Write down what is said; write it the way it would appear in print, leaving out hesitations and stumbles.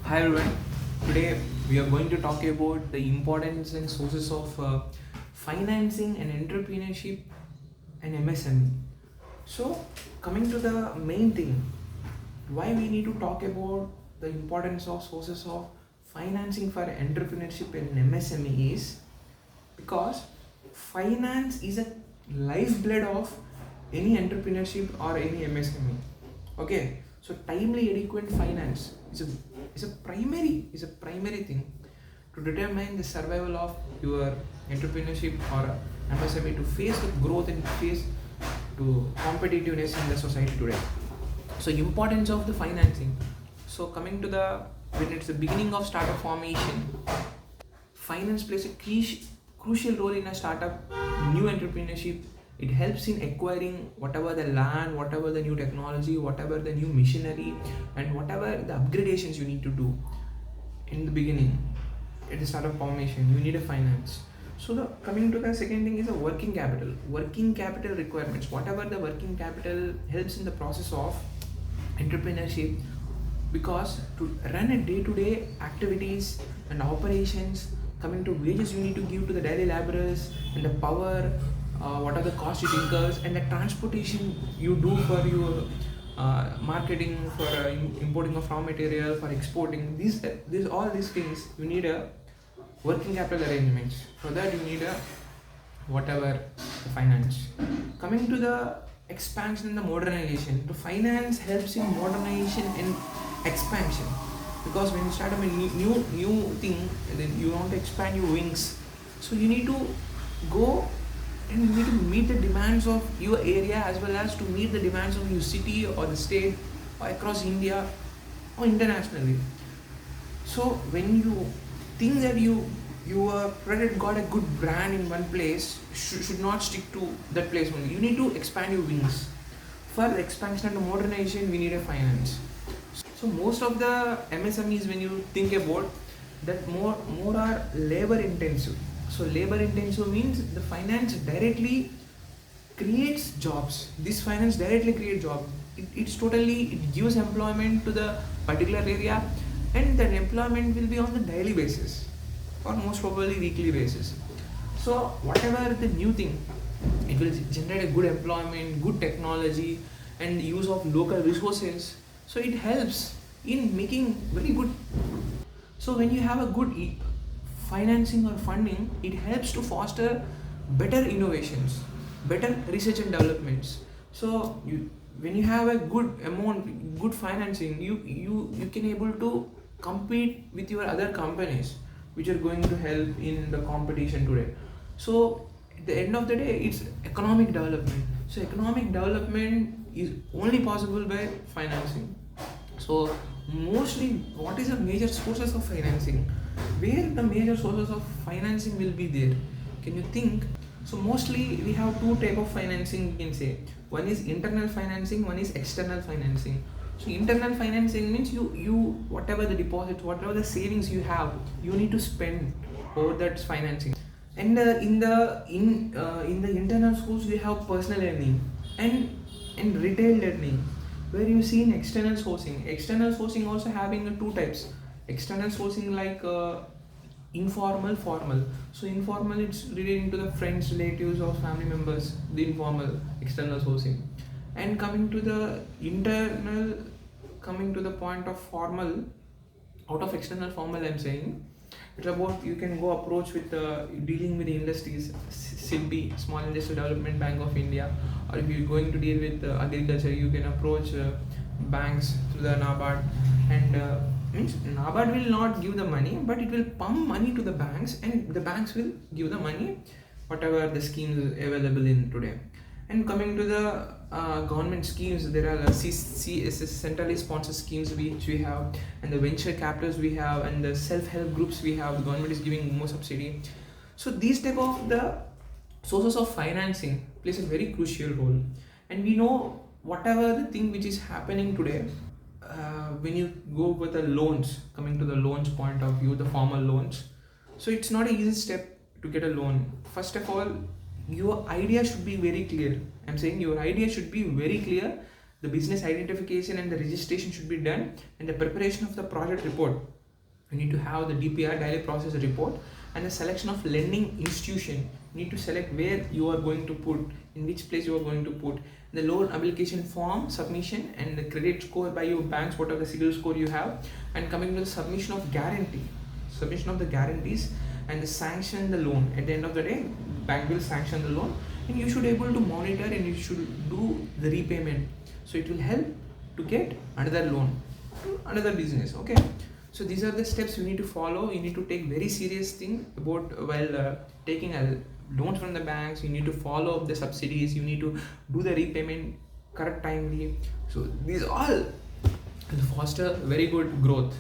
Hi everyone. Today we are going to talk about the importance and sources of financing and entrepreneurship and MSME. So, coming to the main thing, why we need to talk about the importance of sources of financing for entrepreneurship and MSME is because finance is a lifeblood of any entrepreneurship or any MSME. Okay, so timely adequate finance is a primary thing to determine the survival of your entrepreneurship or MSME to face the growth and face to competitiveness in the society today. So importance of the financing. So coming to the when it's the beginning of startup formation, finance plays a crucial role in a startup, new entrepreneurship. It helps in acquiring whatever the land, whatever the new technology, whatever the new machinery, and whatever the upgradations you need to do in the beginning. At the startup formation, you need a finance. So coming to the second thing is a working capital. Working capital requirements. Whatever the working capital helps in the process of entrepreneurship, because to run a day-to-day activities and operations, coming to wages you need to give to the daily laborers and the power, what are the costs it incurs, and the transportation you do for your marketing, for importing of raw material, for exporting these all these things you need a working capital arrangements. For that you need a whatever the finance. Coming to the expansion and the modernization, the finance helps in modernization and expansion, because when you start a new thing, then you want to expand your wings, so you need to go and you need to meet the demands of your area as well as to meet the demands of your city or the state or across India or internationally. So when you think that your product got a good brand in one place, should not stick to that place only. You need to expand your wings. For expansion and modernization, we need a finance. So most of the MSMEs, when you think about that, more are labor intensive. So labor intensive means the finance directly creates jobs. This finance directly creates jobs. It gives employment to the particular area, and that employment will be on the daily basis or most probably weekly basis. So whatever the new thing, it will generate a good employment, good technology, and use of local resources. So it helps in making very good. So when you have a good financing or funding, it helps to foster better innovations, better research and developments. So when you have a good amount, good financing, you can able to compete with your other companies which are going to help in the competition today. So at the end of the day, it's economic development. So economic development is only possible by financing. So mostly, what is the major sources of financing? Where the major sources of financing will be there? Can you think? So mostly we have two type of financing, we can say. One is internal financing, one is external financing. So internal financing means you whatever the deposits, whatever the savings you have, you need to spend over that financing. And in the internal schools we have personal learning and retail learning, where you see in external sourcing. External sourcing also having two types. External sourcing like informal, formal. So informal, it's relating to the friends, relatives or family members, the informal external sourcing. And coming to the internal, coming to the point of formal, out of external formal, I'm saying it's about you can go approach with dealing with the industries, SIDBI, Small Industrial Development Bank of India, or if you're going to deal with agriculture, you can approach banks through the NABARD. And means NABARD will not give the money, but it will pump money to the banks, and the banks will give the money, whatever the schemes available in today. And coming to the government schemes, there are CSS, centrally sponsored schemes which we have, and the venture capitals we have, and the self-help groups we have. The government is giving more subsidy. So these type of the sources of financing plays a very crucial role. And we know whatever the thing which is happening today, when you go with the loans, coming to the loans point of view, the formal loans, so it's not an easy step to get a loan. First of all, your idea should be very clear. I'm saying your idea should be very clear. The business identification and the registration should be done, and the preparation of the project report You need to have the DPR, daily process report, and the selection of lending institution. You need to select where you are going to put, in which place you are going to put, the loan application form submission, and the credit score by your banks, what are the CIBIL score you have, and coming to the submission of guarantee, submission of the guarantees, and the sanction the loan. At the end of the day, bank will sanction the loan, and you should be able to monitor and you should do the repayment. So it will help to get another loan, another business. Okay. So these are the steps you need to follow. You need to take very serious thing about while taking a loans from the banks. You need to follow up the subsidies. You need to do the repayment correct timely. So these all will foster very good growth.